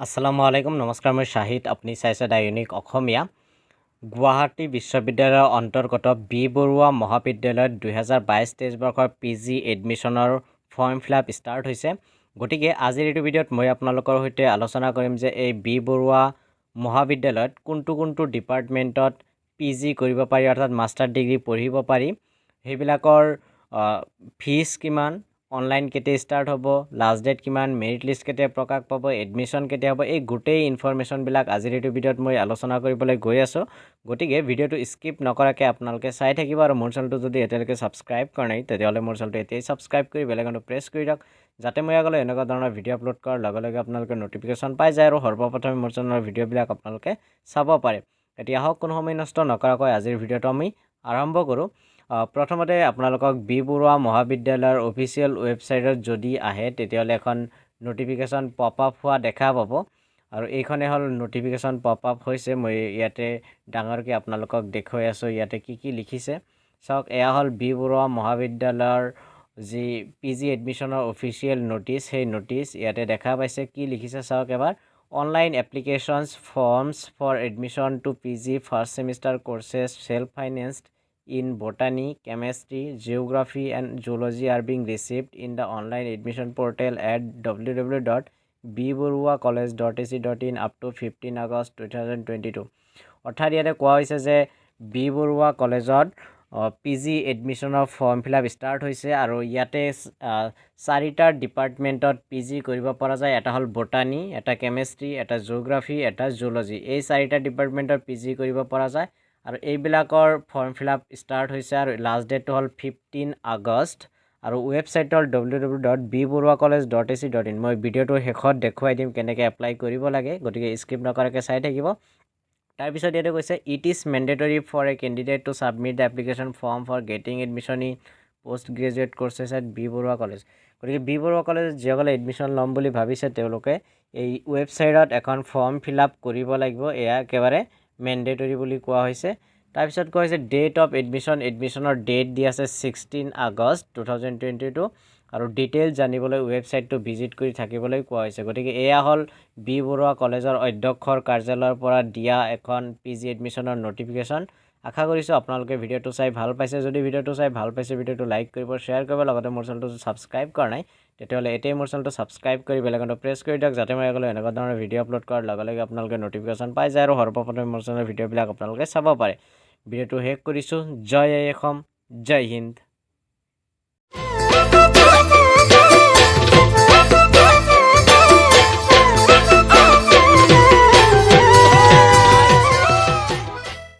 আসসালামু আলাইকুম নমস্কাৰ মই শাহিদ আপুনি চাইছে দৈনিক অসমীয়া গুৱাহাটী বিশ্ববিদ্যালয়ৰ অন্তৰ্গত বি বৰুৱা মহাবিদ্যালয়ত 2022-23 বৰ্ষৰ পিজি এডমিশনৰ ফৰ্ম ফিলআপ ষ্টাৰ্ট হৈছে গতিকে আজিৰ এই ভিডিঅ'ত মই আপোনালোকৰ সৈতে আলোচনা কৰিম যে এই বি বৰুৱা মহাবিদ্যালয়ত কোনটো ডিপাৰ্টমেণ্টত পিজি কৰিব পাৰি অৰ্থাৎ মাষ্টাৰ ডিগ্ৰী পঢ়িব পাৰি সেইবিলাকৰ ফিজ কিমান অনলাইন কেতিয়া স্টাৰ্ট হ'ব লাষ্ট ডেট কিমান মেৰিট লিষ্ট কেতিয়া প্ৰকাশ পাব এডমিশন কেতিয়া হ'ব এই গোটেই ইনফৰমেশন বিলাক আজিৰ এই ভিডিঅ'ত মই আলোচনা কৰিবলৈ গৈ আছো গতিকে ভিডিঅ'টো স্কিপ নকৰাকৈ আপোনালোকে চাই থাকিব আৰু মোৰ চেনেলটো যদি এতিয়ালৈকে সাবস্ক্ৰাইব কৰা নাই তেতিয়াহ'লে মোৰ চেনেলটো এতিয়াই সাবস্ক্ৰাইব কৰি বেল আইকনটো প্ৰেছ কৰি ৰাখক যাতে মই আগলৈ এনেকুৱা ধৰণৰ ভিডিঅ' আপলোড কৰাৰ লগে লগে আপোনালোকে নটিফিকেশন পাই যায় আৰু সৰ্বপ্ৰথমে মোৰ চেনেলৰ ভিডিঅ'বিলাক আপোনালোকে চাব পাৰে এতিয়া হওক কোনো সময় নষ্ট নকৰাকৈ আজিৰ ভিডিঅ'টো আমি আৰম্ভ কৰো প্ৰথমতে আপোনালোকক বি বৰুৱা মহাবিদ্যালয়ৰ অফিচিয়েল ৱেবছাইটত যদি আহে তেতিয়াহ'লে এখন নটিফিকেশন পপ আপ হোৱা দেখা পাব আৰু এইখনে হল নটিফিকেশন পপ আপ হৈছে মই ইয়াতে ডাঙৰকৈ আপোনালোকক দেখুৱাই আছো ইয়াতে কি লিখিছে চাওক এয়া হল বি বৰুৱা মহাবিদ্যালয়ৰ যি পিজি এডমিশনৰ অফিচিয়েল নোটিছ সেই নোটিছ ইয়াতে দেখা পাইছে কি লিখিছে চাওক এবাৰ online applications forms for admission to PG first semester courses self financed in botany, chemistry, geography and zoology are being received in the online admission portal at www.bboroooahcollege.ac.in up to 15 August 2022 অৰ্থাৎ ইয়াতে কোৱা হৈছে যে B Barua কলেজত PG এডমিশনৰ form fill up start হৈছে আৰু ইয়াতে চাৰিটা ডিপাৰ্টমেণ্টত পিজি কৰিব পৰা যায় এটা হল বটানী এটা কেমিষ্ট্ৰি এটা জিওগ্ৰাফি এটা জুলজি এই চাৰিটা ডিপাৰ্টমেণ্টত পিজি কৰিব পৰা যায় আৰু এইবিলাকৰ ফৰ্ম ফিলআপ ষ্টাৰ্ট হৈছে আৰু লাষ্ট ডেট হল 15 আগষ্ট আৰু ৱেবছাইটৰ www.bboroooahcollege.ac.in মই ভিডিঅ'টো শেষত দেখুৱাই দিম কেনেকৈ এপ্লাই কৰিব লাগে গতিকে স্কিপ নকৰাকৈ চাই থাকিব তাৰ পিছত ইয়াতে কৈছে it is mandatory for a candidate to submit the application form for getting admission in post graduate courses at B Borooah college গতিকে বি বৰুৱা কলেজ যিসকলে এডমিশন ল'ম বুলি ভাবিছে তেওঁলোকে এই ৱেবছাইটত এখন ফৰ্ম ফিলআপ কৰিব লাগিব এয়া একেবাৰে মেণ্ডেটৰী বুলি কোৱা হৈছে তাৰ পিছত কোৱা হৈছে ডেট অফ এডমিশনৰ ডেট দি আছে 16 আগষ্ট 2022 আৰু ডিটেইল জানিবলৈ ৱেবছাইটটো ভিজিট কৰি থাকিবলৈ কোৱা হৈছে গতিকে এয়া হল বি বৰুৱা কলেজৰ অধ্যক্ষৰ কাৰ্যালয়ৰ পৰা দিয়া এখন পিজি এডমিশনৰ নটিফিকেশন আশা কৰিছো আপোনালোকে ভিডিঅ'টো চাই ভাল পাইছে যদি ভিডিঅ'টো চাই ভাল পাইছে ভিডিঅ'টো লাইক কৰিব শেয়াৰ কৰিব লগতে মোৰ চেনেলটো সাবস্ক্ৰাইব কৰা নাই তেতিয়াহ'লে এতিয়াই মোৰ চেনেলটো সাবস্ক্ৰাইব কৰি বেল আইকনটো প্ৰেছ কৰি দিয়ক যাতে মই আগলৈ এনেকুৱা ধৰণৰ ভিডিঅ' আপলোড কৰাৰ লগে লগে আপোনালোকে নটিফিকেশন পাই যায় আৰু সৰ্বপ্ৰথমে মোৰ চেনেলৰ ভিডিঅ'বিলাক আপোনালোকে চাব পাৰে ভিডিঅ'টো শেষ কৰিছো জয় অসম জয় হিন্দ